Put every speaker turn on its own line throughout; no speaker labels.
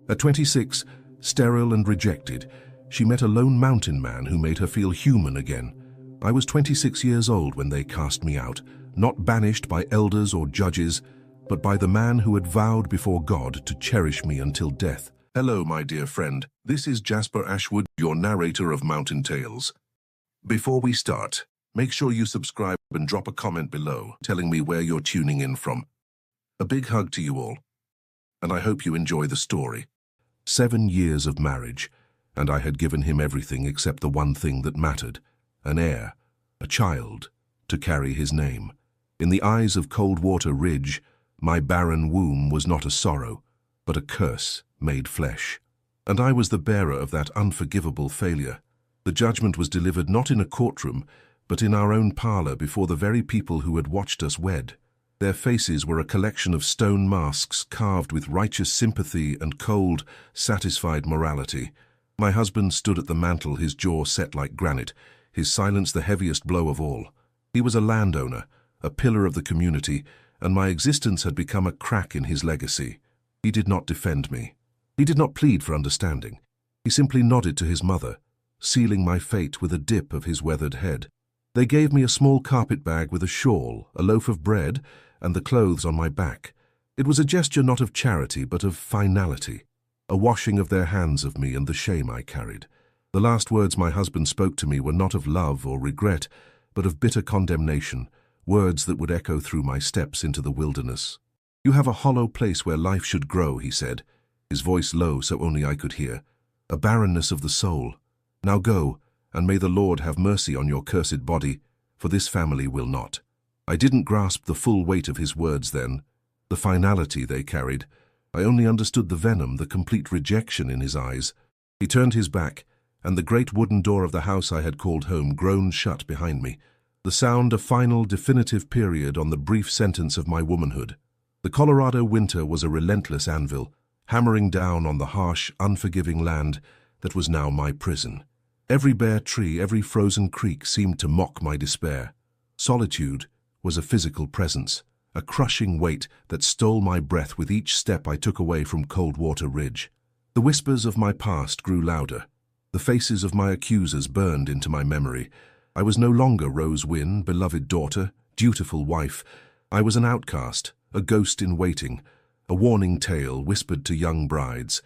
At 26, sterile and rejected, she met a lone mountain man who made her feel human again. I was 26 years old when they cast me out, not banished by elders or judges, but by the man who had vowed before God to cherish me until death. Hello, my dear friend. This is Jasper Ashwood, your narrator of Mountain Tales. Before we start, make sure you subscribe and drop a comment below telling me where you're tuning in from. A big hug to you all, and I hope you enjoy the story. 7 years of marriage, and I had given him everything except the one thing that mattered, an heir, a child, to carry his name. In the eyes of Coldwater Ridge, my barren womb was not a sorrow, but a curse made flesh. And I was the bearer of that unforgivable failure. The judgment was delivered not in a courtroom, but in our own parlor before the very people who had watched us wed. Their faces were a collection of stone masks carved with righteous sympathy and cold, satisfied morality. My husband stood at the mantel, his jaw set like granite, his silence the heaviest blow of all. He was a landowner, a pillar of the community, and my existence had become a crack in his legacy. He did not defend me. He did not plead for understanding. He simply nodded to his mother, sealing my fate with a dip of his weathered head. They gave me a small carpet bag with a shawl, a loaf of bread, and the clothes on my back. It was a gesture not of charity, but of finality, a washing of their hands of me and the shame I carried. The last words my husband spoke to me were not of love or regret, but of bitter condemnation, words that would echo through my steps into the wilderness. "You have a hollow place where life should grow," he said, his voice low so only I could hear, "a barrenness of the soul. Now go, and may the Lord have mercy on your cursed body, for this family will not." I didn't grasp the full weight of his words then, the finality they carried. I only understood the venom, the complete rejection in his eyes. He turned his back, and the great wooden door of the house I had called home groaned shut behind me, the sound a final, definitive period on the brief sentence of my womanhood. The Colorado winter was a relentless anvil, hammering down on the harsh, unforgiving land that was now my prison. Every bare tree, every frozen creek seemed to mock my despair. Solitude was a physical presence, a crushing weight that stole my breath with each step I took away from Coldwater Ridge. The whispers of my past grew louder. The faces of my accusers burned into my memory. I was no longer Rose Wynn, beloved daughter, dutiful wife. I was an outcast, a ghost in waiting, a warning tale whispered to young brides.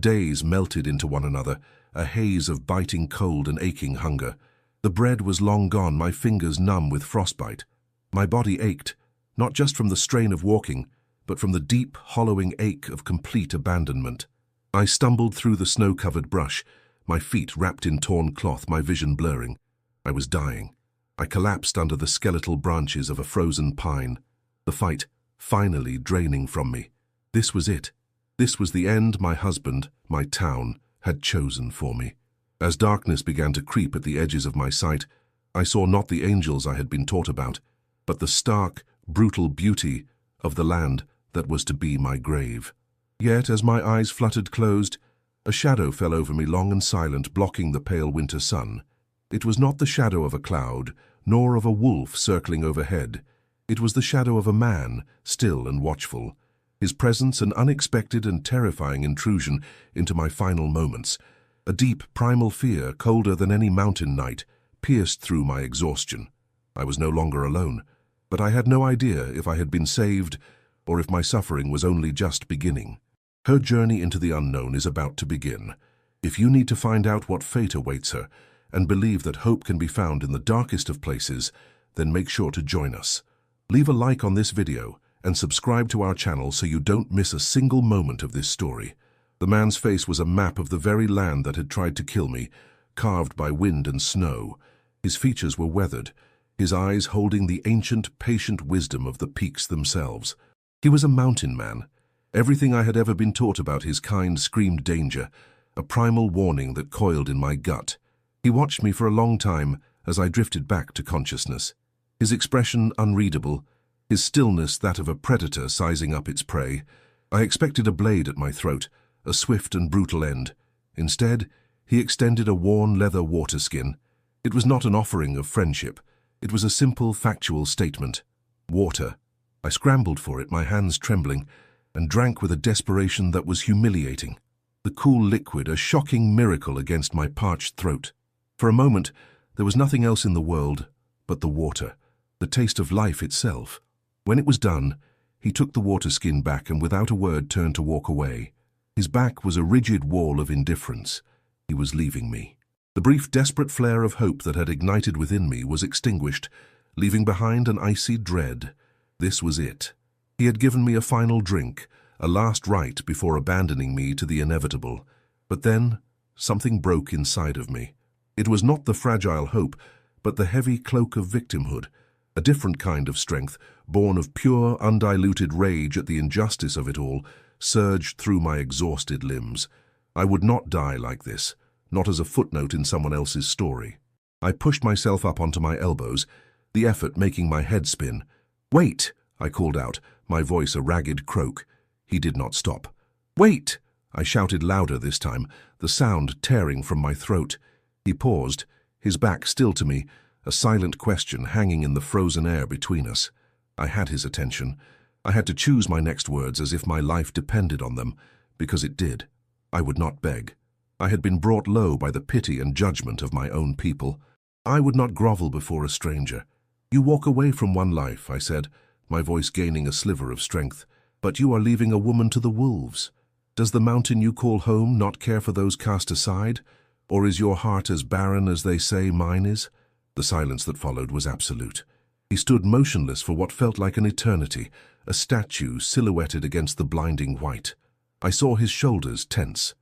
Days melted into one another, a haze of biting cold and aching hunger. The bread was long gone, my fingers numb with frostbite. My body ached, not just from the strain of walking, but from the deep, hollowing ache of complete abandonment. I stumbled through the snow-covered brush, my feet wrapped in torn cloth, my vision blurring. I was dying. I collapsed under the skeletal branches of a frozen pine, the fight finally draining from me. This was it. This was the end my husband, my town, had chosen for me. As darkness began to creep at the edges of my sight, I saw not the angels I had been taught about, but the stark, brutal beauty of the land that was to be my grave. Yet, as my eyes fluttered closed, a shadow fell over me long and silent, blocking the pale winter sun. It was not the shadow of a cloud, nor of a wolf circling overhead. It was the shadow of a man, still and watchful, his presence an unexpected and terrifying intrusion into my final moments. A deep, primal fear, colder than any mountain night, pierced through my exhaustion. I was no longer alone, but I had no idea if I had been saved or if my suffering was only just beginning. Her journey into the unknown is about to begin. If you need to find out what fate awaits her and believe that hope can be found in the darkest of places, then make sure to join us. Leave a like on this video and subscribe to our channel so you don't miss a single moment of this story. The man's face was a map of the very land that had tried to kill me, carved by wind and snow. His features were weathered, his eyes holding the ancient, patient wisdom of the peaks themselves. He was a mountain man. Everything I had ever been taught about his kind screamed danger, a primal warning that coiled in my gut. He watched me for a long time as I drifted back to consciousness. His expression unreadable, his stillness that of a predator sizing up its prey. I expected a blade at my throat, a swift and brutal end. Instead, he extended a worn leather water skin. It was not an offering of friendship. It was a simple, factual statement. Water. I scrambled for it, my hands trembling, and drank with a desperation that was humiliating. the cool liquid a shocking miracle against my parched throat. For a moment, there was nothing else in the world but the water, the taste of life itself. When it was done, he took the water skin back and without a word turned to walk away. His back was a rigid wall of indifference. He was leaving me. The brief, desperate flare of hope that had ignited within me was extinguished, leaving behind an icy dread. This was it. He had given me a final drink, a last rite before abandoning me to the inevitable. But then, something broke inside of me. It was not the fragile hope, but the heavy cloak of victimhood, a different kind of strength, born of pure, undiluted rage at the injustice of it all, surged through my exhausted limbs. I would not die like this, not as a footnote in someone else's story. I pushed myself up onto my elbows, the effort making my head spin. "Wait!" I called out, my voice a ragged croak. He did not stop. "Wait!" I shouted louder this time, the sound tearing from my throat. He paused, his back still to me, a silent question hanging in the frozen air between us. I had his attention. I had to choose my next words as if my life depended on them, because it did. I would not beg. I had been brought low by the pity and judgment of my own people. I would not grovel before a stranger. "You walk away from one life," I said, my voice gaining a sliver of strength, "but you are leaving a woman to the wolves. Does the mountain you call home not care for those cast aside? Or is your heart as barren as they say mine is?" The silence that followed was absolute. He stood motionless for what felt like an eternity, a statue silhouetted against the blinding white. I saw his shoulders tense.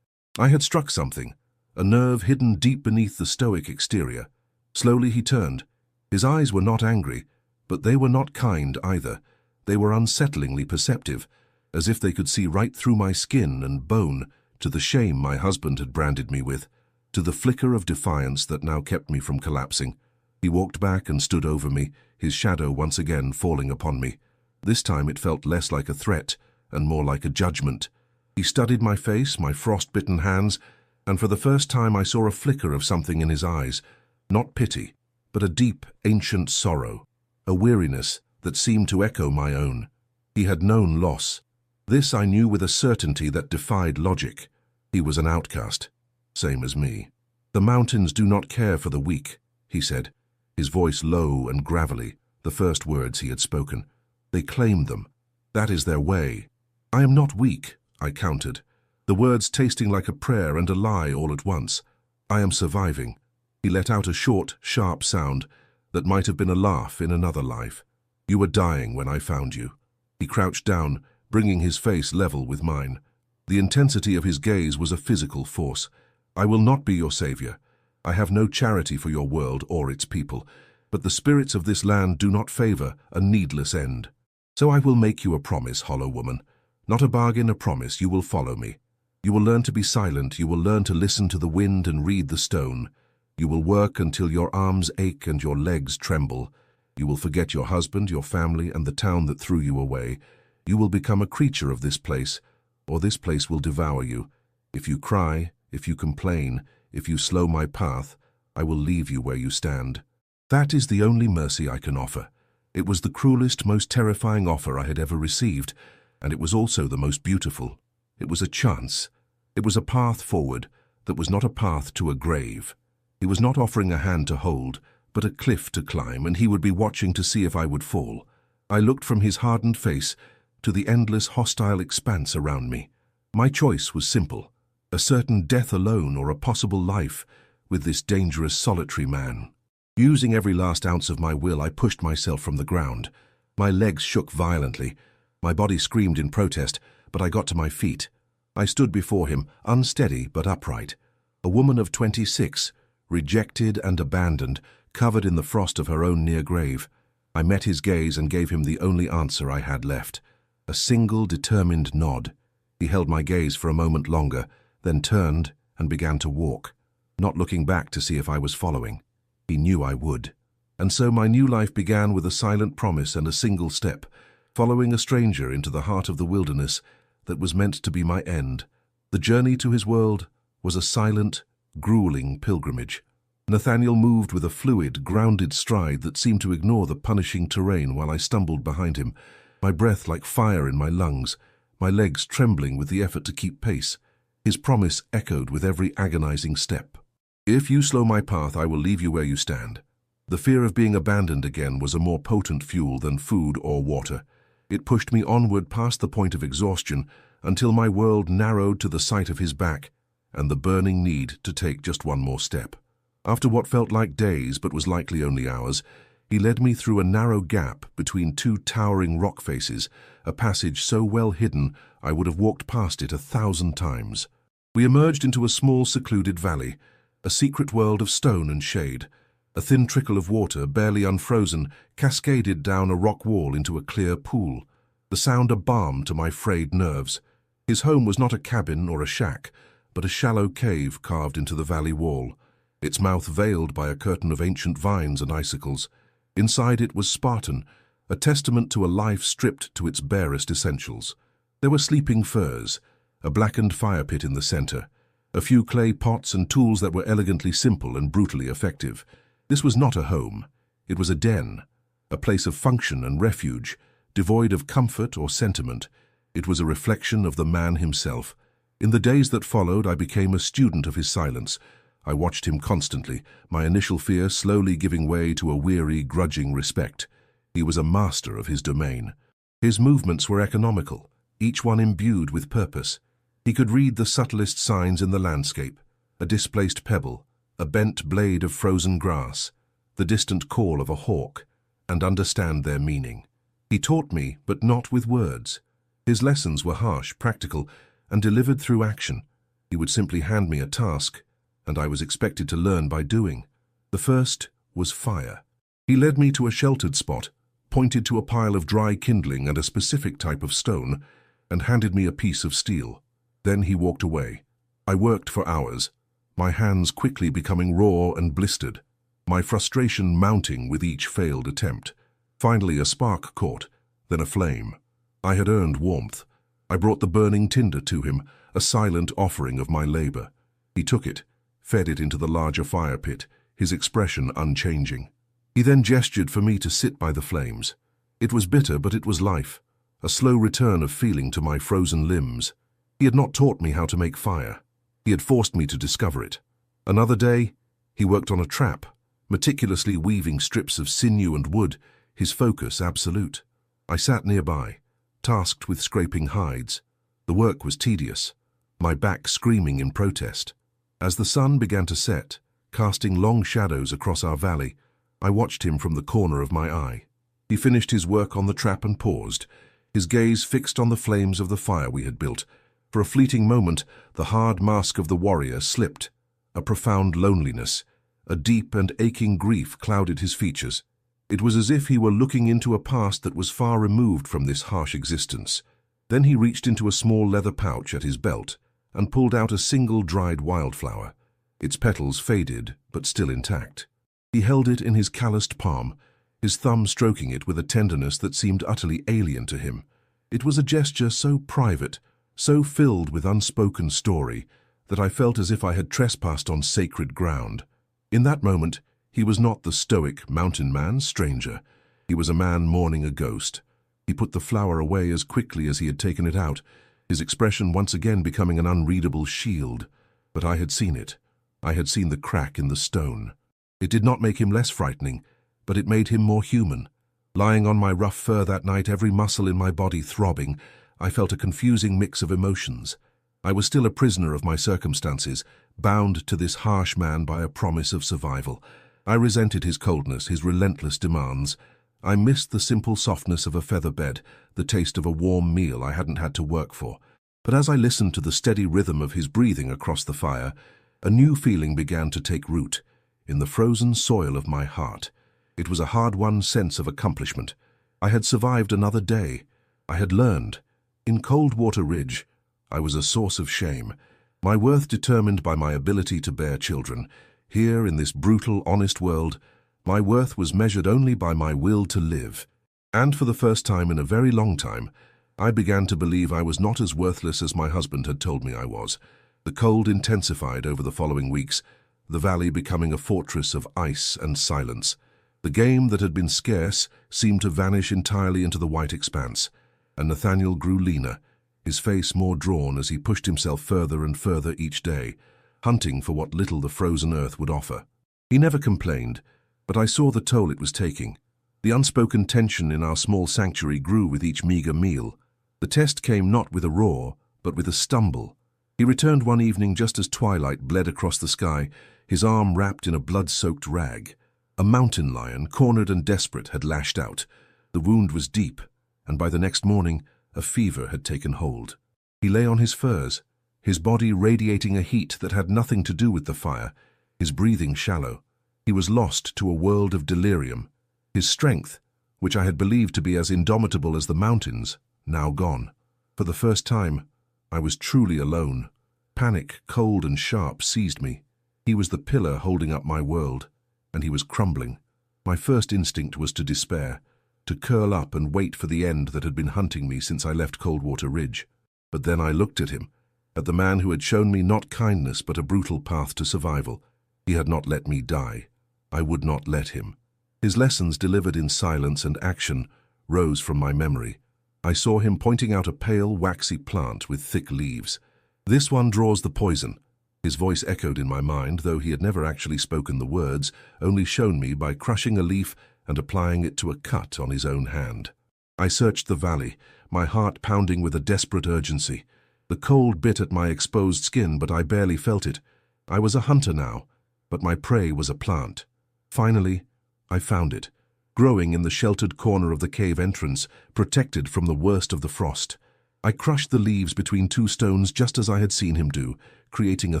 I had struck something, a nerve hidden deep beneath the stoic exterior. Slowly he turned. His eyes were not angry, but they were not kind either. They were unsettlingly perceptive, as if they could see right through my skin and bone to the shame my husband had branded me with, to the flicker of defiance that now kept me from collapsing. He walked back and stood over me, his shadow once again falling upon me. This time it felt less like a threat and more like a judgment. He studied my face, my frost-bitten hands, and for the first time I saw a flicker of something in his eyes, not pity, but a deep, ancient sorrow, a weariness that seemed to echo my own. He had known loss. This I knew with a certainty that defied logic. He was an outcast, same as me. "The mountains do not care for the weak," he said, his voice low and gravelly, the first words he had spoken. "They claim them. That is their way." "I am not weak," I countered, the words tasting like a prayer and a lie all at once. "I am surviving." He let out a short, sharp sound that might have been a laugh in another life. "You were dying when I found you." He crouched down, bringing his face level with mine. The intensity of his gaze was a physical force. "I will not be your savior. I have no charity for your world or its people, but the spirits of this land do not favor a needless end. So I will make you a promise, hollow woman. Not a bargain, a promise. You will follow me. You will learn to be silent. You will learn to listen to the wind and read the stone. You will work until your arms ache and your legs tremble. You will forget your husband, your family, and the town that threw you away. You will become a creature of this place, or this place will devour you. If you cry, if you complain, if you slow my path, I will leave you where you stand. That is the only mercy I can offer. It was the cruelest, most terrifying offer I had ever received, and it was also the most beautiful. It was a chance. It was a path forward that was not a path to a grave. He was not offering a hand to hold, but a cliff to climb, and he would be watching to see if I would fall. I looked from his hardened face to the endless hostile expanse around me. My choice was simple. A certain death alone or a possible life with this dangerous solitary man. Using every last ounce of my will, I pushed myself from the ground. My legs shook violently. My body screamed in protest, but I got to my feet. I stood before him, unsteady but upright. A woman of 26, rejected and abandoned, covered in the frost of her own near grave. I met his gaze and gave him the only answer I had left. A single, determined nod. He held my gaze for a moment longer, then turned and began to walk, not looking back to see if I was following. He knew I would. And so my new life began with a silent promise and a single step, following a stranger into the heart of the wilderness that was meant to be my end. The journey to his world was a silent, grueling pilgrimage. Nathaniel moved with a fluid, grounded stride that seemed to ignore the punishing terrain while I stumbled behind him, my breath like fire in my lungs, my legs trembling with the effort to keep pace. His promise echoed with every agonizing step. "If you slow my path, I will leave you where you stand." The fear of being abandoned again was a more potent fuel than food or water. It pushed me onward past the point of exhaustion until my world narrowed to the sight of his back and the burning need to take just one more step. After what felt like days but was likely only hours, he led me through a narrow gap between two towering rock faces, a passage so well hidden I would have walked past it 1,000 times. We emerged into a small secluded valley, a secret world of stone and shade. A thin trickle of water, barely unfrozen, cascaded down a rock wall into a clear pool, the sound a balm to my frayed nerves. His home was not a cabin or a shack, but a shallow cave carved into the valley wall, its mouth veiled by a curtain of ancient vines and icicles. Inside it was Spartan, a testament to a life stripped to its barest essentials. There were sleeping furs, a blackened fire pit in the center, a few clay pots and tools that were elegantly simple and brutally effective. This was not a home. It was a den, a place of function and refuge, devoid of comfort or sentiment. It was a reflection of the man himself. In the days that followed, I became a student of his silence. I watched him constantly, my initial fear slowly giving way to a weary, grudging respect. He was a master of his domain. His movements were economical, each one imbued with purpose. He could read the subtlest signs in the landscape, a displaced pebble, a bent blade of frozen grass, the distant call of a hawk, and understand their meaning. He taught me, but not with words. His lessons were harsh, practical, and delivered through action. He would simply hand me a task, and I was expected to learn by doing. The first was fire. He led me to a sheltered spot, pointed to a pile of dry kindling and a specific type of stone, and handed me a piece of steel. Then he walked away. I worked for hours, my hands quickly becoming raw and blistered, my frustration mounting with each failed attempt. Finally, a spark caught, then a flame. I had earned warmth. I brought the burning tinder to him, a silent offering of my labor. He took it, fed it into the larger fire pit, his expression unchanging. He then gestured for me to sit by the flames. It was bitter, but it was life, a slow return of feeling to my frozen limbs. He had not taught me how to make fire. He had forced me to discover it. Another day, he worked on a trap, meticulously weaving strips of sinew and wood, his focus absolute. I sat nearby, tasked with scraping hides. The work was tedious, my back screaming in protest. As the sun began to set, casting long shadows across our valley, I watched him from the corner of my eye. He finished his work on the trap and paused, his gaze fixed on the flames of the fire we had built. For a fleeting moment, the hard mask of the warrior slipped. A profound loneliness, a deep and aching grief clouded his features. It was as if he were looking into a past that was far removed from this harsh existence. Then he reached into a small leather pouch at his belt and pulled out a single dried wildflower, its petals faded but still intact. He held it in his calloused palm, his thumb stroking it with a tenderness that seemed utterly alien to him. It was a gesture so private, so filled with unspoken story, that I felt as if I had trespassed on sacred ground. In that moment, he was not the stoic mountain man stranger. He was a man mourning a ghost. He put the flower away as quickly as he had taken it out, his expression once again becoming an unreadable shield. But I had seen it. I had seen the crack in the stone. It did not make him less frightening, but it made him more human. Lying on my rough fur that night, every muscle in my body throbbing, I felt a confusing mix of emotions. I was still a prisoner of my circumstances, bound to this harsh man by a promise of survival. I resented his coldness, his relentless demands. I missed the simple softness of a feather bed, the taste of a warm meal I hadn't had to work for. But as I listened to the steady rhythm of his breathing across the fire, a new feeling began to take root in the frozen soil of my heart. It was a hard-won sense of accomplishment. I had survived another day. I had learned. In Coldwater Ridge, I was a source of shame, my worth determined by my ability to bear children. Here, in this brutal, honest world, my worth was measured only by my will to live. And for the first time in a very long time, I began to believe I was not as worthless as my husband had told me I was. The cold intensified over the following weeks, the valley becoming a fortress of ice and silence. The game that had been scarce seemed to vanish entirely into the white expanse, and Nathaniel grew leaner, his face more drawn as he pushed himself further and further each day, hunting for what little the frozen earth would offer. He never complained, but I saw the toll it was taking. The unspoken tension in our small sanctuary grew with each meager meal. The test came not with a roar, but with a stumble. He returned one evening just as twilight bled across the sky, his arm wrapped in a blood-soaked rag. A mountain lion, cornered and desperate, had lashed out. The wound was deep, and by the next morning, a fever had taken hold. He lay on his furs, his body radiating a heat that had nothing to do with the fire, his breathing shallow. He was lost to a world of delirium. His strength, which I had believed to be as indomitable as the mountains, now gone. For the first time, I was truly alone. Panic, cold and sharp, seized me. He was the pillar holding up my world, and he was crumbling. My first instinct was to despair, to curl up and wait for the end that had been hunting me since I left Coldwater Ridge. But then I looked at him, at the man who had shown me not kindness but a brutal path to survival. He had not let me die. I would not let him. His lessons delivered in silence and action rose from my memory. I saw him pointing out a pale, waxy plant with thick leaves. "This one draws the poison." His voice echoed in my mind, though he had never actually spoken the words, only shown me by crushing a leaf and applying it to a cut on his own hand. I searched the valley, my heart pounding with a desperate urgency. The cold bit at my exposed skin, but I barely felt it. I was a hunter now, but my prey was a plant. Finally, I found it, growing in the sheltered corner of the cave entrance, protected from the worst of the frost. I crushed the leaves between two stones just as I had seen him do, creating a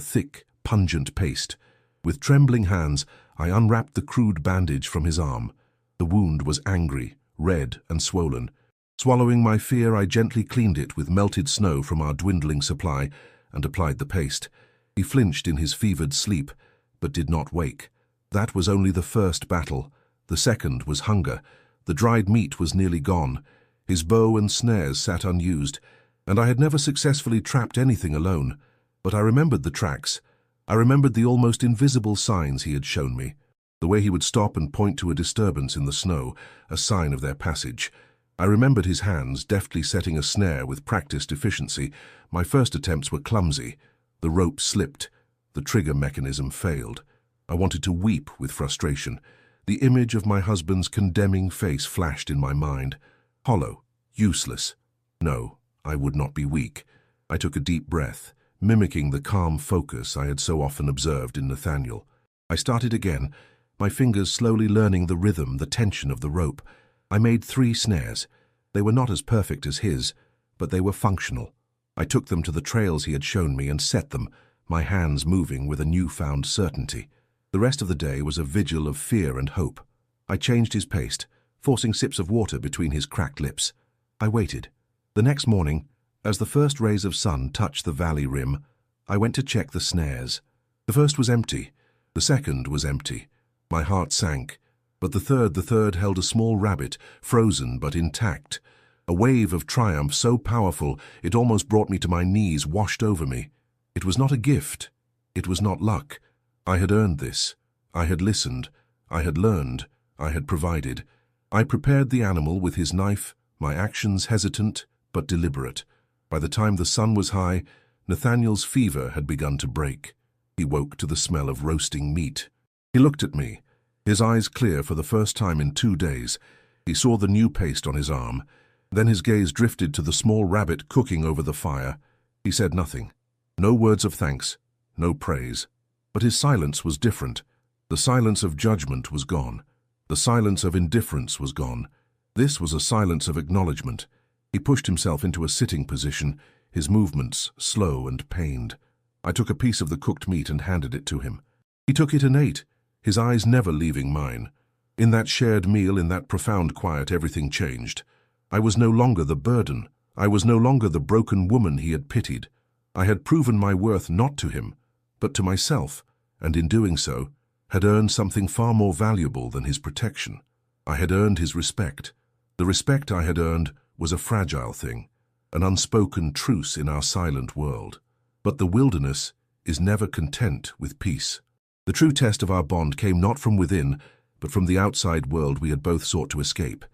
thick, pungent paste. With trembling hands, I unwrapped the crude bandage from his arm. The wound was angry, red and swollen. Swallowing my fear, I gently cleaned it with melted snow from our dwindling supply and applied the paste. He flinched in his fevered sleep, but did not wake. That was only the first battle. The second was hunger. The dried meat was nearly gone. His bow and snares sat unused, and I had never successfully trapped anything alone. But I remembered the tracks. I remembered the almost invisible signs he had shown me. The way he would stop and point to a disturbance in the snow, a sign of their passage. I remembered his hands deftly setting a snare with practiced efficiency. My first attempts were clumsy. The rope slipped. The trigger mechanism failed. I wanted to weep with frustration. The image of my husband's condemning face flashed in my mind. Hollow, useless. No, I would not be weak. I took a deep breath, mimicking the calm focus I had so often observed in Nathaniel. I started again, my fingers slowly learning the rhythm, the tension of the rope. I made 3 snares. They were not as perfect as his, but they were functional. I took them to the trails he had shown me and set them, my hands moving with a newfound certainty. The rest of the day was a vigil of fear and hope. I changed his paste, forcing sips of water between his cracked lips. I waited. The next morning, as the first rays of sun touched the valley rim, I went to check the snares. The first was empty. The second was empty. My heart sank. But the third held a small rabbit, frozen but intact. A wave of triumph so powerful it almost brought me to my knees, washed over me. It was not a gift. It was not luck. I had earned this. I had listened. I had learned. I had provided. I prepared the animal with his knife, my actions hesitant but deliberate. By the time the sun was high, Nathaniel's fever had begun to break. He woke to the smell of roasting meat. He looked at me, his eyes clear for the first time in 2 days. He saw the new paste on his arm. Then his gaze drifted to the small rabbit cooking over the fire. He said nothing. No words of thanks, no praise. But his silence was different. The silence of judgment was gone. The silence of indifference was gone. This was a silence of acknowledgement. He pushed himself into a sitting position, his movements slow and pained. I took a piece of the cooked meat and handed it to him. He took it and ate, his eyes never leaving mine. In that shared meal, in that profound quiet, everything changed. I was no longer the burden. I was no longer the broken woman he had pitied. I had proven my worth not to him, but to myself, and in doing so, had earned something far more valuable than his protection. I had earned his respect. The respect I had earned was a fragile thing, an unspoken truce in our silent world. But the wilderness is never content with peace. The true test of our bond came not from within, but from the outside world we had both sought to escape.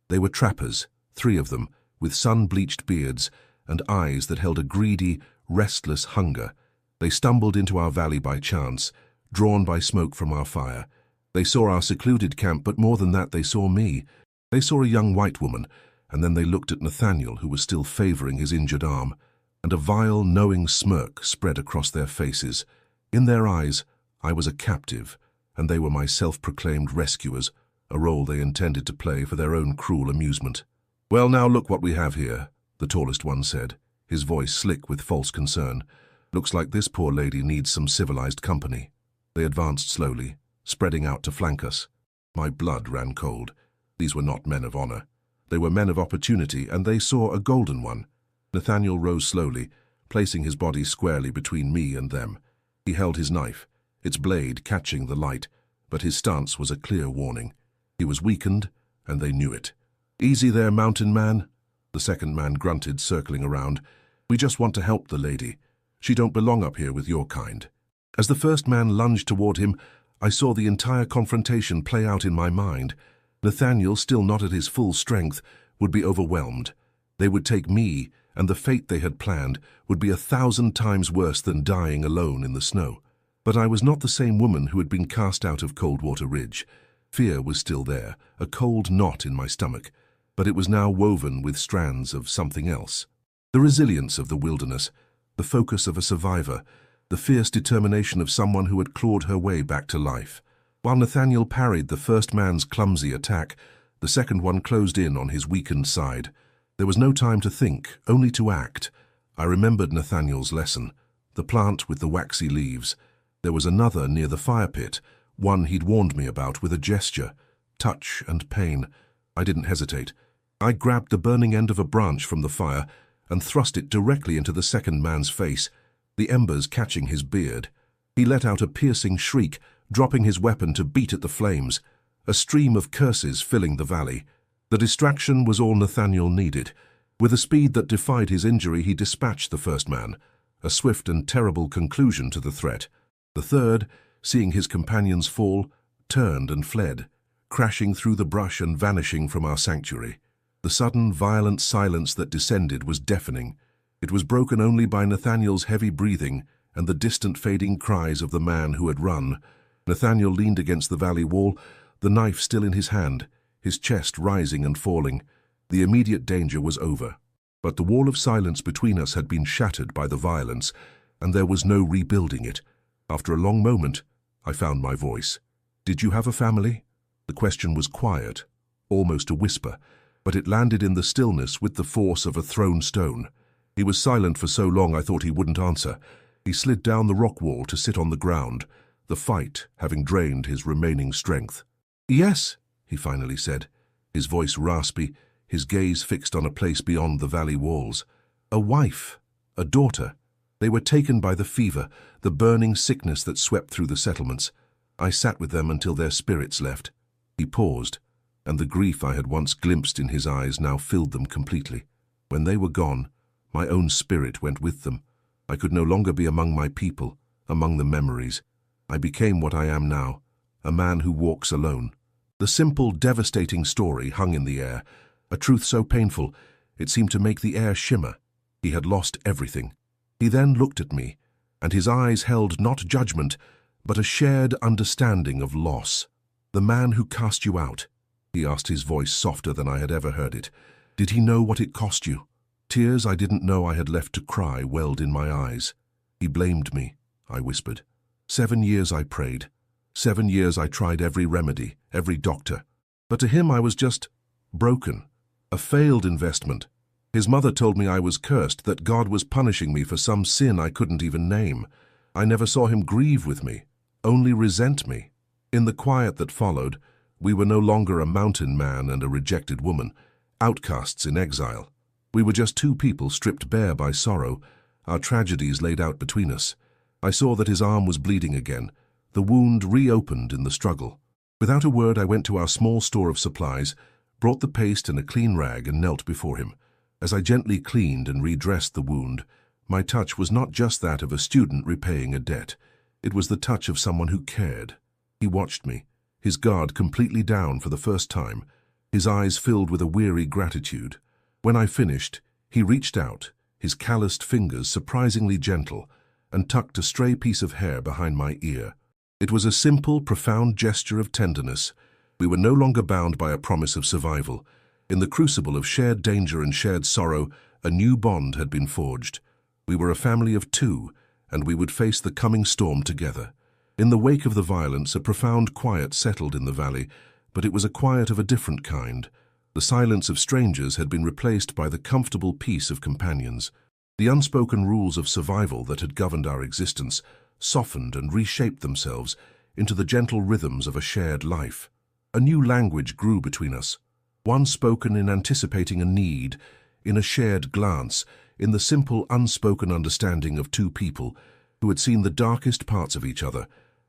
They were trappers, 3 of them, with sun-bleached beards, and eyes that held a greedy, restless hunger. They stumbled into our valley by chance, drawn by smoke from our fire. They saw our secluded camp, but more than that, they saw me. They saw a young white woman, and then they looked at Nathaniel, who was still favoring his injured arm, and a vile, knowing smirk spread across their faces. In their eyes, I was a captive, and they were my self-proclaimed rescuers, a role they intended to play for their own cruel amusement. "Well, now look what we have here," the tallest one said, his voice slick with false concern. "Looks like this poor lady needs some civilized company." They advanced slowly, spreading out to flank us. My blood ran cold. These were not men of honor. They were men of opportunity, and they saw a golden one. Nathaniel rose slowly, placing his body squarely between me and them. He held his knife, its blade catching the light, but his stance was a clear warning. He was weakened, and they knew it. "Easy there, mountain man," the second man grunted, circling around. "We just want to help the lady. She don't belong up here with your kind." As the first man lunged toward him, I saw the entire confrontation play out in my mind. Nathaniel, still not at his full strength, would be overwhelmed. They would take me, and the fate they had planned would be 1,000 times worse than dying alone in the snow. But I was not the same woman who had been cast out of Coldwater Ridge. Fear was still there, a cold knot in my stomach, but it was now woven with strands of something else. The resilience of the wilderness, the focus of a survivor, the fierce determination of someone who had clawed her way back to life. While Nathaniel parried the first man's clumsy attack, the second one closed in on his weakened side. There was no time to think, only to act. I remembered Nathaniel's lesson, the plant with the waxy leaves. There was another near the fire pit, one he'd warned me about with a gesture, touch and pain. I didn't hesitate. I grabbed the burning end of a branch from the fire and thrust it directly into the second man's face, the embers catching his beard. He let out a piercing shriek, dropping his weapon to beat at the flames, a stream of curses filling the valley. The distraction was all Nathaniel needed. With a speed that defied his injury, he dispatched the first man, a swift and terrible conclusion to the threat. The third, seeing his companions fall, turned and fled, crashing through the brush and vanishing from our sanctuary. The sudden, violent silence that descended was deafening. It was broken only by Nathaniel's heavy breathing and the distant fading cries of the man who had run. Nathaniel leaned against the valley wall, the knife still in his hand, his chest rising and falling. The immediate danger was over. But the wall of silence between us had been shattered by the violence, and there was no rebuilding it. After a long moment, I found my voice. "Did you have a family?" The question was quiet, almost a whisper, but it landed in the stillness with the force of a thrown stone. He was silent for so long I thought he wouldn't answer. He slid down the rock wall to sit on the ground, the fight having drained his remaining strength. "Yes," he finally said, his voice raspy, his gaze fixed on a place beyond the valley walls. "A wife, a daughter. They were taken by the fever, the burning sickness that swept through the settlements. I sat with them until their spirits left." He paused, and the grief I had once glimpsed in his eyes now filled them completely. When they were gone, my own spirit went with them. I could no longer be among my people, among the memories. I became what I am now, a man who walks alone. The simple, devastating story hung in the air, a truth so painful it seemed to make the air shimmer. He had lost everything. He then looked at me, and his eyes held not judgment, but a shared understanding of loss. "The man who cast you out," he asked, his voice softer than I had ever heard it. "Did he know what it cost you?" Tears I didn't know I had left to cry welled in my eyes. "He blamed me," I whispered. 7 years I prayed. 7 years I tried every remedy, every doctor. But to him I was just broken, a failed investment. His mother told me I was cursed, that God was punishing me for some sin I couldn't even name. I never saw him grieve with me, only resent me. In the quiet that followed, we were no longer a mountain man and a rejected woman, outcasts in exile. We were just two people stripped bare by sorrow, our tragedies laid out between us. I saw that his arm was bleeding again, the wound reopened in the struggle. Without a word, I went to our small store of supplies, brought the paste and a clean rag and knelt before him. As I gently cleaned and redressed the wound, my touch was not just that of a student repaying a debt. It was the touch of someone who cared. He watched me, his guard completely down for the first time, his eyes filled with a weary gratitude. When I finished, he reached out, his calloused fingers surprisingly gentle, and tucked a stray piece of hair behind my ear. It was a simple, profound gesture of tenderness. We were no longer bound by a promise of survival. In the crucible of shared danger and shared sorrow, a new bond had been forged. We were a family of two, and we would face the coming storm together. In the wake of the violence, a profound quiet settled in the valley, but it was a quiet of a different kind. The silence of strangers had been replaced by the comfortable peace of companions. The unspoken rules of survival that had governed our existence softened and reshaped themselves into the gentle rhythms of a shared life. A new language grew between us, one spoken in anticipating a need, in a shared glance, in the simple, unspoken understanding of two people who had seen the darkest parts of each other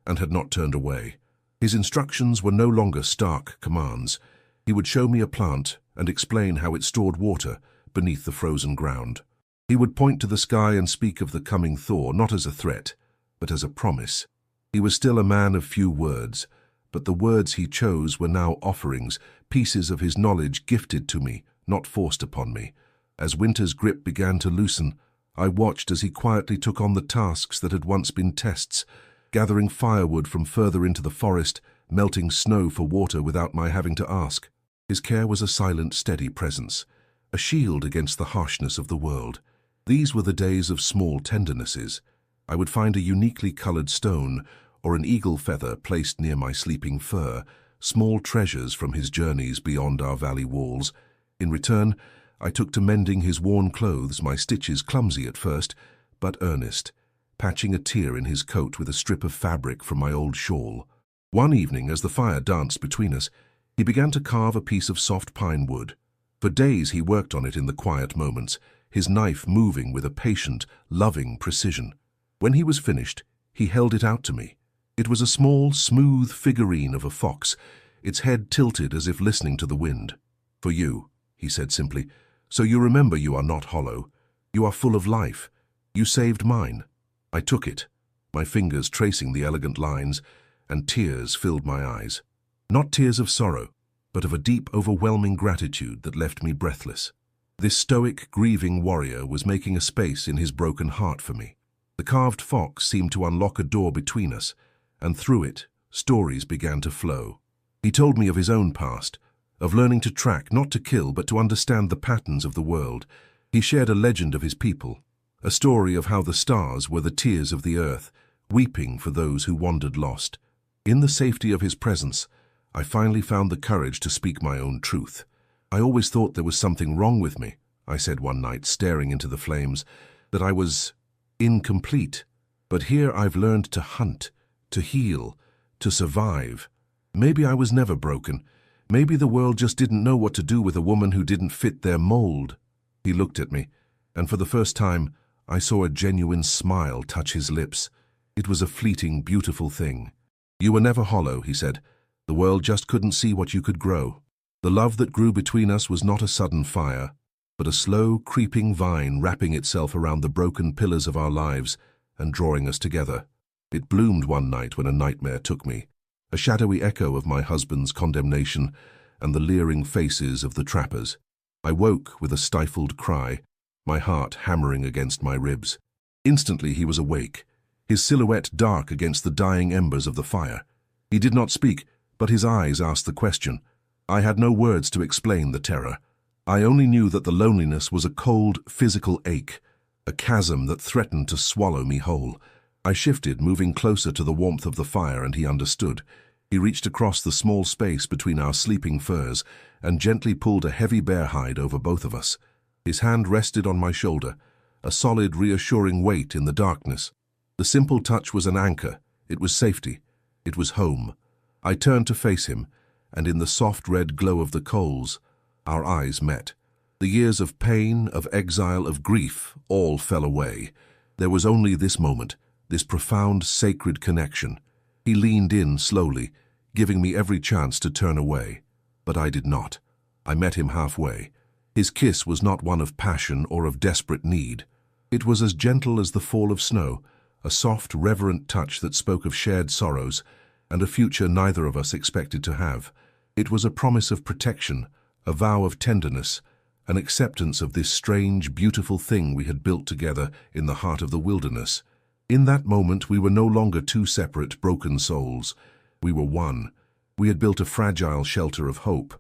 and had not turned away. His instructions were no longer stark commands. He would show me a plant and explain how it stored water beneath the frozen ground. He would point to the sky and speak of the coming thaw, not as a threat, but as a promise. He was still a man of few words, but the words he chose were now offerings, pieces of his knowledge gifted to me, not forced upon me. As winter's grip began to loosen, I watched as he quietly took on the tasks that had once been tests, gathering firewood from further into the forest, melting snow for water without my having to ask. His care was a silent, steady presence, a shield against the harshness of the world. These were the days of small tendernesses. I would find a uniquely colored stone or an eagle feather placed near my sleeping fur, small treasures from his journeys beyond our valley walls. In return, I took to mending his worn clothes, my stitches clumsy at first, but earnest, patching a tear in his coat with a strip of fabric from my old shawl. One evening, as the fire danced between us, he began to carve a piece of soft pine wood. For days he worked on it in the quiet moments, his knife moving with a patient, loving precision. When he was finished, he held it out to me. It was a small, smooth figurine of a fox, its head tilted as if listening to the wind. "For you," he said simply, "so you remember you are not hollow. You are full of life. You saved mine." I took it, my fingers tracing the elegant lines, and tears filled my eyes. Not tears of sorrow, but of a deep, overwhelming gratitude that left me breathless. This stoic, grieving warrior was making a space in his broken heart for me. The carved fox seemed to unlock a door between us, and through it, stories began to flow. He told me of his own past, of learning to track, not to kill, but to understand the patterns of the world. He shared a legend of his people, a story of how the stars were the tears of the earth, weeping for those who wandered lost. In the safety of his presence, I finally found the courage to speak my own truth. "I always thought there was something wrong with me," I said one night, staring into the flames, "that I was incomplete. But here I've learned to hunt, to heal, to survive. Maybe I was never broken. Maybe the world just didn't know what to do with a woman who didn't fit their mold." He looked at me, and for the first time, I saw a genuine smile touch his lips. It was a fleeting, beautiful thing. "You were never hollow," he said. "The world just couldn't see what you could grow." The love that grew between us was not a sudden fire, but a slow, creeping vine wrapping itself around the broken pillars of our lives and drawing us together. It bloomed one night when a nightmare took me, a shadowy echo of my husband's condemnation and the leering faces of the trappers. I woke with a stifled cry, my heart hammering against my ribs. Instantly he was awake, his silhouette dark against the dying embers of the fire. He did not speak, but his eyes asked the question. I had no words to explain the terror. I only knew that the loneliness was a cold, physical ache, a chasm that threatened to swallow me whole. I shifted, moving closer to the warmth of the fire, and he understood. He reached across the small space between our sleeping furs and gently pulled a heavy bear hide over both of us. His hand rested on my shoulder, a solid, reassuring weight in the darkness. The simple touch was an anchor. It was safety. It was home. I turned to face him, and in the soft red glow of the coals, our eyes met. The years of pain, of exile, of grief, all fell away. There was only this moment, this profound, sacred connection. He leaned in slowly, giving me every chance to turn away. But I did not. I met him halfway. His kiss was not one of passion or of desperate need. It was as gentle as the fall of snow, a soft, reverent touch that spoke of shared sorrows and a future neither of us expected to have. It was a promise of protection, a vow of tenderness, an acceptance of this strange, beautiful thing we had built together in the heart of the wilderness. In that moment, we were no longer two separate, broken souls. We were one. We had built a fragile shelter of hope.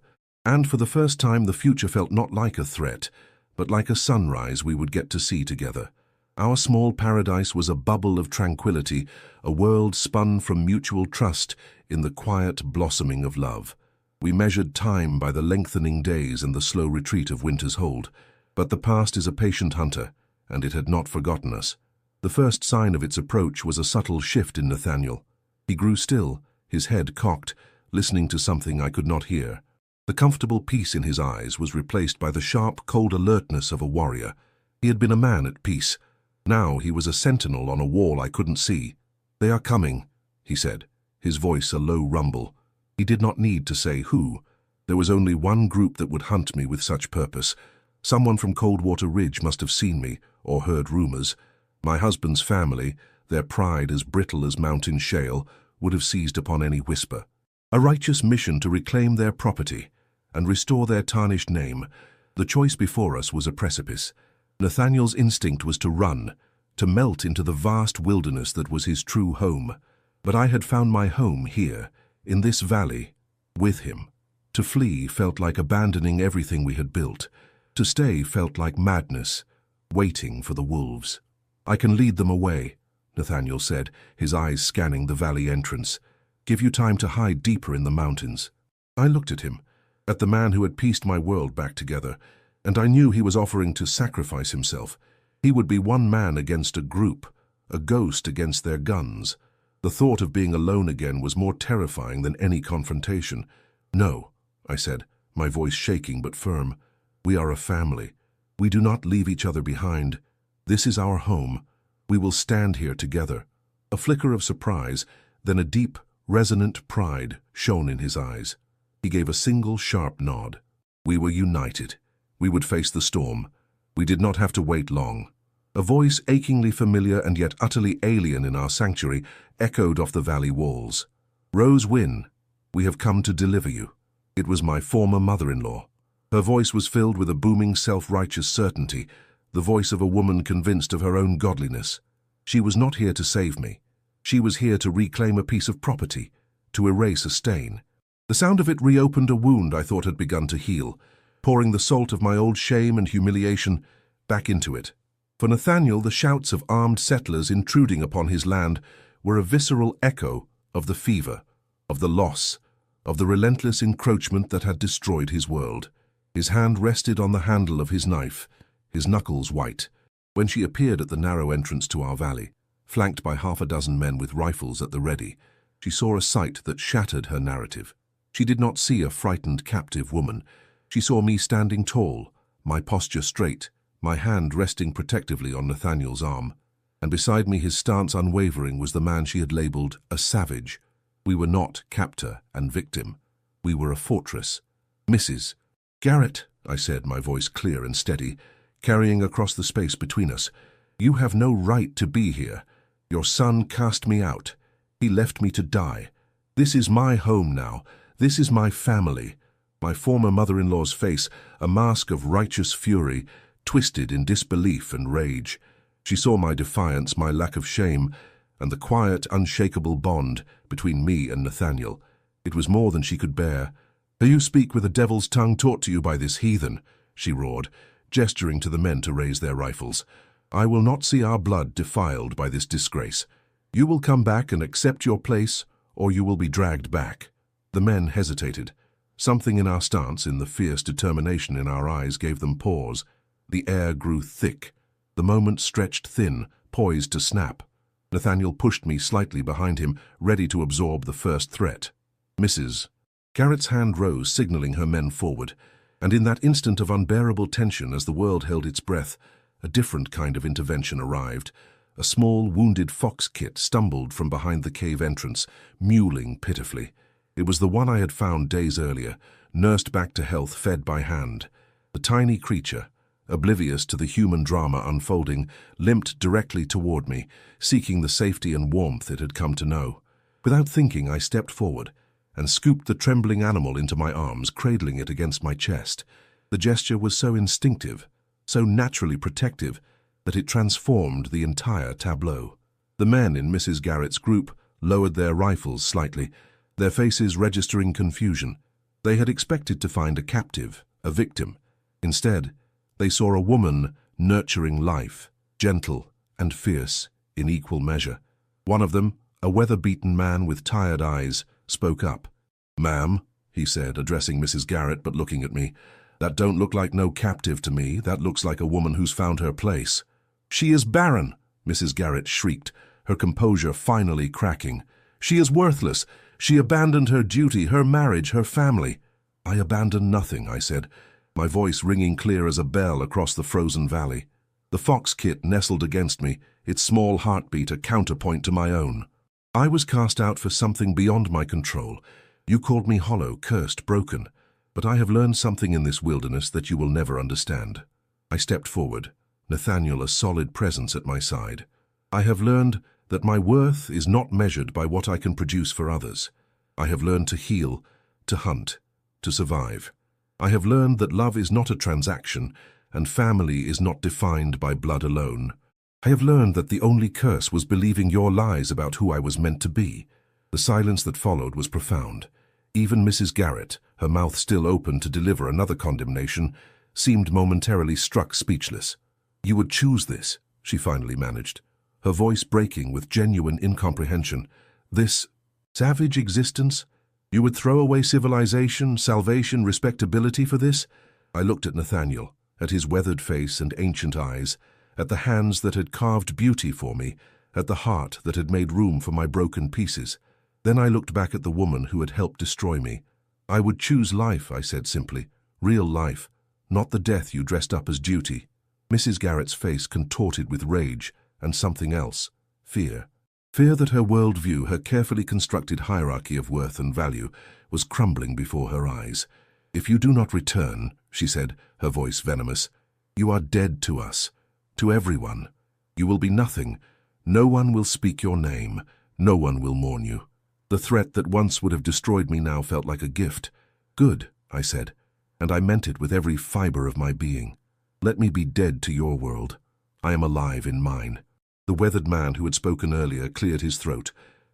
And for the first time, the future felt not like a threat, but like a sunrise we would get to see together. Our small paradise was a bubble of tranquility, a world spun from mutual trust in the quiet blossoming of love. We measured time by the lengthening days and the slow retreat of winter's hold. But the past is a patient hunter, and it had not forgotten us. The first sign of its approach was a subtle shift in Nathaniel. He grew still, his head cocked, listening to something I could not hear. The comfortable peace in his eyes was replaced by the sharp, cold alertness of a warrior. He had been a man at peace. Now he was a sentinel on a wall I couldn't see. "They are coming," he said, his voice a low rumble. He did not need to say who. There was only one group that would hunt me with such purpose. Someone from Coldwater Ridge must have seen me, or heard rumors. My husband's family, their pride as brittle as mountain shale, would have seized upon any whisper. A righteous mission to reclaim their property and restore their tarnished name. The choice before us was a precipice. Nathaniel's instinct was to run, to melt into the vast wilderness that was his true home. But I had found my home here, in this valley, with him. To flee felt like abandoning everything we had built. To stay felt like madness, waiting for the wolves. "I can lead them away," Nathaniel said, his eyes scanning the valley entrance. "Give you time to hide deeper in the mountains." I looked at him, at the man who had pieced my world back together, and I knew he was offering to sacrifice himself. He would be one man against a group, a ghost against their guns. The thought of being alone again was more terrifying than any confrontation. "No," I said, my voice shaking but firm. "We are a family. We do not leave each other behind. This is our home. We will stand here together." A flicker of surprise, then a deep, resonant pride shone in his eyes. He gave a single sharp nod. We were united. We would face the storm. We did not have to wait long. A voice achingly familiar and yet utterly alien in our sanctuary echoed off the valley walls. "Rose Wynn, we have come to deliver you." It was my former mother-in-law. Her voice was filled with a booming self-righteous certainty, the voice of a woman convinced of her own godliness. She was not here to save me. She was here to reclaim a piece of property, to erase a stain. The sound of it reopened a wound I thought had begun to heal, pouring the salt of my old shame and humiliation back into it. For Nathaniel, the shouts of armed settlers intruding upon his land were a visceral echo of the fever, of the loss, of the relentless encroachment that had destroyed his world. His hand rested on the handle of his knife, his knuckles white, when she appeared at the narrow entrance to our valley. Flanked by half a dozen men with rifles at the ready, she saw a sight that shattered her narrative. She did not see a frightened, captive woman. She saw me standing tall, my posture straight, my hand resting protectively on Nathaniel's arm. And beside me, his stance unwavering, was the man she had labeled a savage. We were not captor and victim. We were a fortress. "Mrs. Garrett," I said, my voice clear and steady, carrying across the space between us, "you have no right to be here. Your son cast me out. He left me to die. This is my home now. This is my family." My former mother-in-law's face, a mask of righteous fury, twisted in disbelief and rage. She saw my defiance, my lack of shame, and the quiet, unshakable bond between me and Nathaniel. It was more than she could bear. "Do you speak with a devil's tongue taught to you by this heathen?" she roared, gesturing to the men to raise their rifles. "I will not see our blood defiled by this disgrace. You will come back and accept your place, or you will be dragged back." The men hesitated. Something in our stance, in the fierce determination in our eyes, gave them pause. The air grew thick. The moment stretched thin, poised to snap. Nathaniel pushed me slightly behind him, ready to absorb the first threat. "Mrs." Garrett's hand rose, signaling her men forward, and in that instant of unbearable tension as the world held its breath, a different kind of intervention arrived. A small, wounded fox kit stumbled from behind the cave entrance, mewling pitifully. It was the one I had found days earlier, nursed back to health, fed by hand. The tiny creature, oblivious to the human drama unfolding, limped directly toward me, seeking the safety and warmth it had come to know. Without thinking, I stepped forward and scooped the trembling animal into my arms, cradling it against my chest. The gesture was so instinctive, so naturally protective, that it transformed the entire tableau. The men in Mrs. Garrett's group lowered their rifles slightly, their faces registering confusion. They had expected to find a captive, a victim. Instead, they saw a woman nurturing life, gentle and fierce in equal measure. One of them, a weather-beaten man with tired eyes, spoke up. "Ma'am," he said, addressing Mrs. Garrett but looking at me, "that don't look like no captive to me. That looks like a woman who's found her place." "She is barren," Mrs. Garrett shrieked, her composure finally cracking. "She is worthless. She abandoned her duty, her marriage, her family." "I abandoned nothing," I said, my voice ringing clear as a bell across the frozen valley. The fox kit nestled against me, its small heartbeat a counterpoint to my own. "I was cast out for something beyond my control. You called me hollow, cursed, broken. But I have learned something in this wilderness that you will never understand." I stepped forward, Nathaniel a solid presence at my side. "I have learned that my worth is not measured by what I can produce for others. I have learned to heal, to hunt, to survive. I have learned that love is not a transaction, and family is not defined by blood alone. I have learned that the only curse was believing your lies about who I was meant to be." The silence that followed was profound. Even Mrs. Garrett, her mouth still open to deliver another condemnation, seemed momentarily struck speechless. "You would choose this," she finally managed, her voice breaking with genuine incomprehension. "This savage existence? You would throw away civilization, salvation, respectability for this?" I looked at Nathaniel, at his weathered face and ancient eyes, at the hands that had carved beauty for me, at the heart that had made room for my broken pieces. Then I looked back at the woman who had helped destroy me. "I would choose life," I said simply, "real life, not the death you dressed up as duty." Mrs. Garrett's face contorted with rage and something else, fear. Fear that her worldview, her carefully constructed hierarchy of worth and value, was crumbling before her eyes. "If you do not return," she said, her voice venomous, "you are dead to us, to everyone. You will be nothing. No one will speak your name. No one will mourn you." The threat that once would have destroyed me now felt like a gift. "Good," I said, and I meant it with every fiber of my being. "Let me be dead to your world. I am alive in mine." The weathered man who had spoken earlier cleared his throat.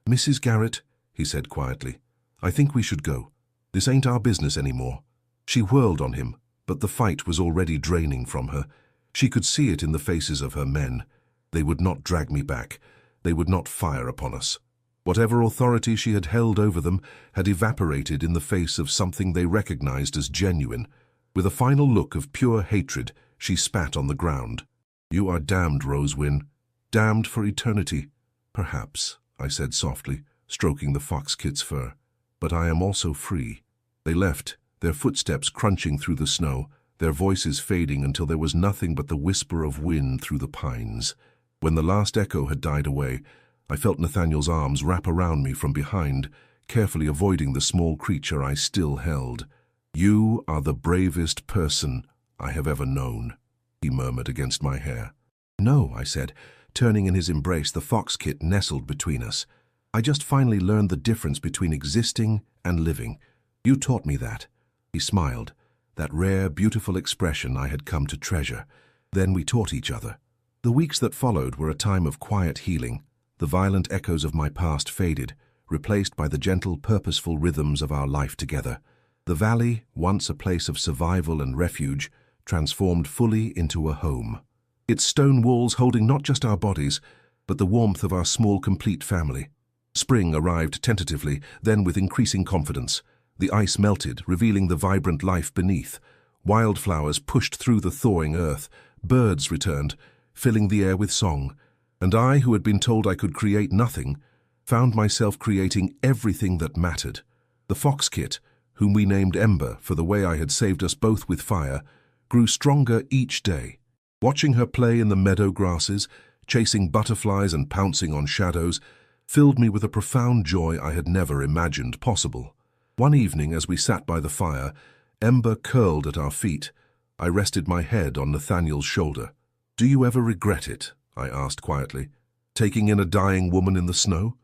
"Mrs. Garrett," he said quietly, "I think we should go. This ain't our business anymore." She whirled on him, but the fight was already draining from her. She could see it in the faces of her men. They would not drag me back. They would not fire upon us. Whatever authority she had held over them had evaporated in the face of something they recognized as genuine. With a final look of pure hatred, she spat on the ground. "You are damned, Rosewyn. Damned for eternity." "Perhaps," I said softly, stroking the fox kit's fur. "But I am also free." They left, their footsteps crunching through the snow, their voices fading until there was nothing but the whisper of wind through the pines. When the last echo had died away, I felt Nathaniel's arms wrap around me from behind, carefully avoiding the small creature I still held. "You are the bravest person I have ever known," he murmured against my hair. "No," I said, turning in his embrace, the fox kit nestled between us. "I just finally learned the difference between existing and living. You taught me that." He smiled, that rare, beautiful expression I had come to treasure. Then we taught each other. The weeks that followed were a time of quiet healing. The violent echoes of my past faded, replaced by the gentle, purposeful rhythms of our life together. The valley, once a place of survival and refuge, transformed fully into a home. Its stone walls holding not just our bodies, but the warmth of our small, complete family. Spring arrived tentatively, then with increasing confidence. The ice melted, revealing the vibrant life beneath. Wildflowers pushed through the thawing earth. Birds returned, filling the air with song. And I, who had been told I could create nothing, found myself creating everything that mattered. The fox kit, whom we named Ember for the way I had saved us both with fire, grew stronger each day. Watching her play in the meadow grasses, chasing butterflies and pouncing on shadows, filled me with a profound joy I had never imagined possible. One evening, as we sat by the fire, Ember curled at our feet. I rested my head on Nathaniel's shoulder. "Do you ever regret it?" I asked quietly. "Taking in a dying woman in the snow?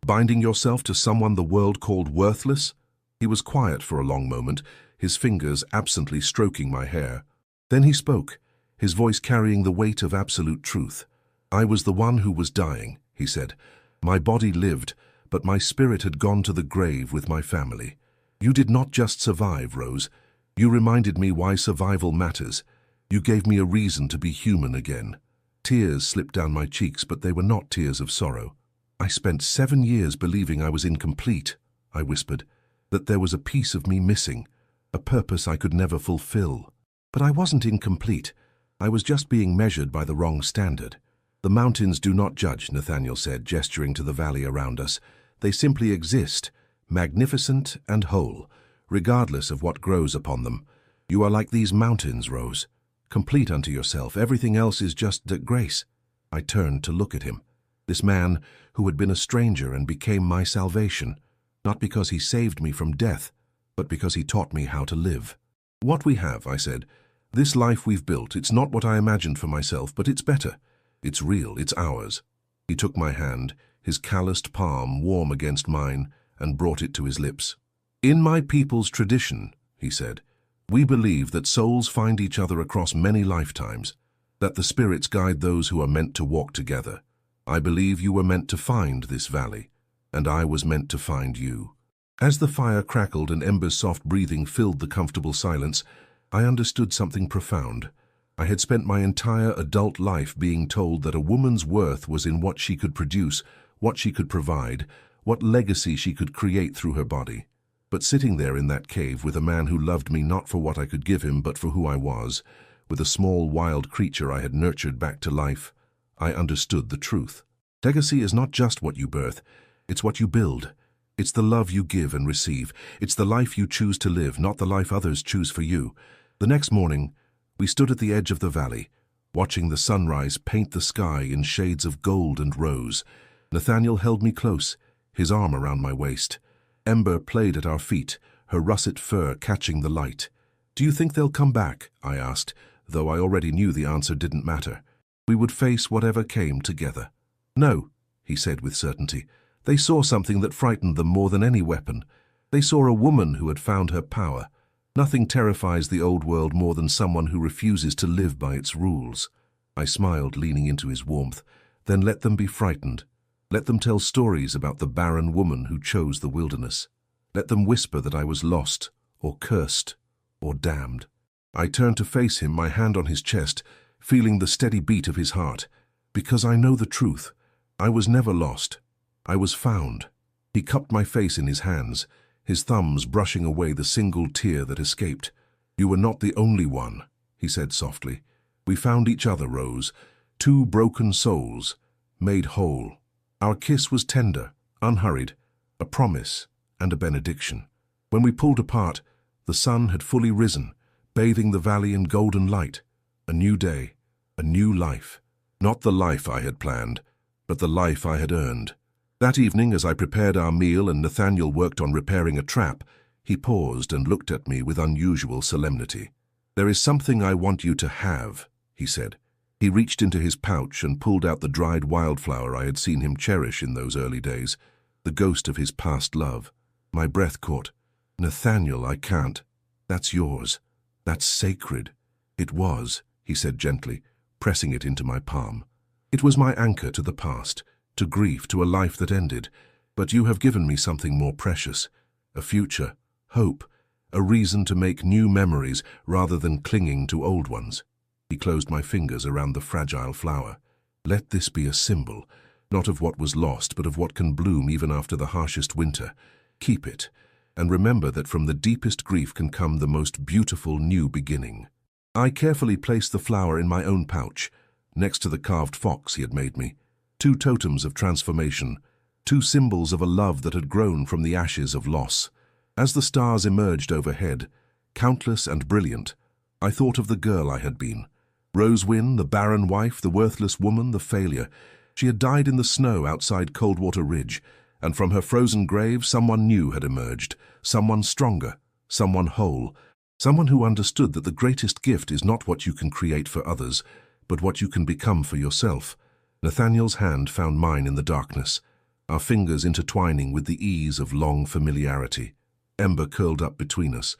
Binding yourself to someone the world called worthless?" He was quiet for a long moment, his fingers absently stroking my hair. Then he spoke, his voice carrying the weight of absolute truth. "I was the one who was dying," he said. "My body lived, but my spirit had gone to the grave with my family. You did not just survive, Rose. You reminded me why survival matters. You gave me a reason to be human again." Tears slipped down my cheeks, but they were not tears of sorrow. "I spent 7 years believing I was incomplete," I whispered, "that there was a piece of me missing, a purpose I could never fulfill. But I wasn't incomplete. I was just being measured by the wrong standard." "The mountains do not judge," Nathaniel said, gesturing to the valley around us. "They simply exist, magnificent and whole, regardless of what grows upon them. You are like these mountains, Rose, complete unto yourself. Everything else is just grace." I turned to look at him, this man who had been a stranger and became my salvation, not because he saved me from death, but because he taught me how to live. "What we have," I said, "this life we've built, it's not what I imagined for myself, but it's better. It's real, it's ours." He took my hand, his calloused palm warm against mine, and brought it to his lips. "In my people's tradition," he said, "we believe that souls find each other across many lifetimes, that the spirits guide those who are meant to walk together. I believe you were meant to find this valley, and I was meant to find you." As the fire crackled and Ember's soft breathing filled the comfortable silence, I understood something profound. I had spent my entire adult life being told that a woman's worth was in what she could produce, what she could provide, what legacy she could create through her body. But sitting there in that cave with a man who loved me not for what I could give him, but for who I was, with a small wild creature I had nurtured back to life, I understood the truth. Legacy is not just what you birth, it's what you build. It's the love you give and receive. It's the life you choose to live, not the life others choose for you. The next morning, we stood at the edge of the valley, watching the sunrise paint the sky in shades of gold and rose. Nathaniel held me close, his arm around my waist. Ember played at our feet, her russet fur catching the light. "Do you think they'll come back?" I asked, though I already knew the answer didn't matter. We would face whatever came together. "No," he said with certainty. "They saw something that frightened them more than any weapon. They saw a woman who had found her power. Nothing terrifies the old world more than someone who refuses to live by its rules." I smiled, leaning into his warmth. "Then let them be frightened. Let them tell stories about the barren woman who chose the wilderness. Let them whisper that I was lost, or cursed, or damned." I turned to face him, my hand on his chest, feeling the steady beat of his heart. "Because I know the truth. I was never lost. I was found." He cupped my face in his hands, his thumbs brushing away the single tear that escaped. "You were not the only one," he said softly. "We found each other, Rose, two broken souls, made whole. Our kiss was tender, unhurried, a promise and a benediction. When we pulled apart, the sun had fully risen, bathing the valley in golden light. A new day, a new life. Not the life I had planned, but the life I had earned." That evening, as I prepared our meal and Nathaniel worked on repairing a trap, he paused and looked at me with unusual solemnity. "There is something I want you to have," he said. He reached into his pouch and pulled out the dried wildflower I had seen him cherish in those early days, the ghost of his past love. My breath caught. "Nathaniel, I can't. That's yours. That's sacred." "It was," he said gently, pressing it into my palm. "It was my anchor to the past, to grief, to a life that ended. But you have given me something more precious, a future, hope, a reason to make new memories rather than clinging to old ones." He closed my fingers around the fragile flower. "Let this be a symbol, not of what was lost, but of what can bloom even after the harshest winter. Keep it, and remember that from the deepest grief can come the most beautiful new beginning." I carefully placed the flower in my own pouch, next to the carved fox he had made me. Two totems of transformation, two symbols of a love that had grown from the ashes of loss. As the stars emerged overhead, countless and brilliant, I thought of the girl I had been. Rose Wynn, the barren wife, the worthless woman, the failure. She had died in the snow outside Coldwater Ridge, and from her frozen grave someone new had emerged, someone stronger, someone whole, someone who understood that the greatest gift is not what you can create for others, but what you can become for yourself. Nathaniel's hand found mine in the darkness, our fingers intertwining with the ease of long familiarity. Ember curled up between us,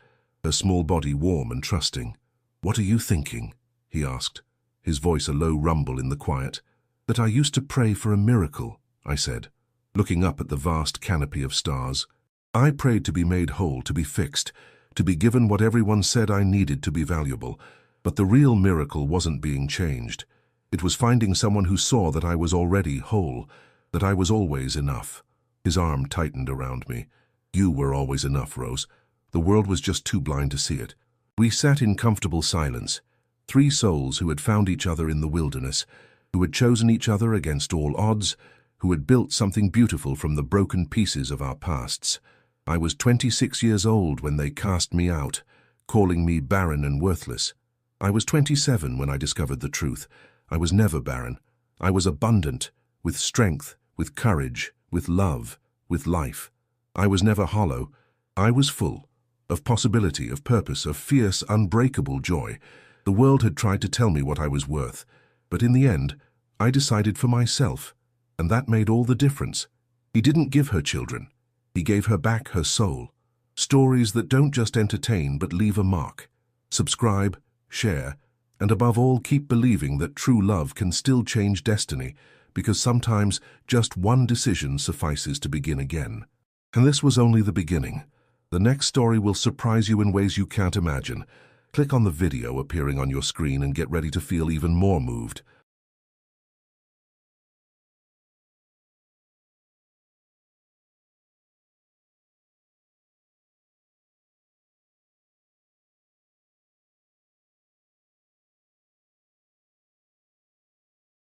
her small body warm and trusting. "What are you thinking?" he asked, his voice a low rumble in the quiet. "That I used to pray for a miracle," I said, looking up at the vast canopy of stars. "I prayed to be made whole, to be fixed, to be given what everyone said I needed to be valuable. But the real miracle wasn't being changed. It was finding someone who saw that I was already whole, that I was always enough." His arm tightened around me. "You were always enough, Rose. The world was just too blind to see it." We sat in comfortable silence, three souls who had found each other in the wilderness, who had chosen each other against all odds, who had built something beautiful from the broken pieces of our pasts. I was 26 years old when they cast me out, calling me barren and worthless. I was 27 when I discovered the truth. I was never barren. I was abundant, with strength, with courage, with love, with life. I was never hollow. I was full, of possibility, of purpose, of fierce, unbreakable joy. The world had tried to tell me what I was worth, but in the end, I decided for myself, and that made all the difference. He didn't give her children. He gave her back her soul. Stories that don't just entertain but leave a mark. Subscribe, share, and above all, keep believing that true love can still change destiny, because sometimes just one decision suffices to begin again. And this was only the beginning. The next story will surprise you in ways you can't imagine. Click on the video appearing on your screen and get ready to feel even more moved.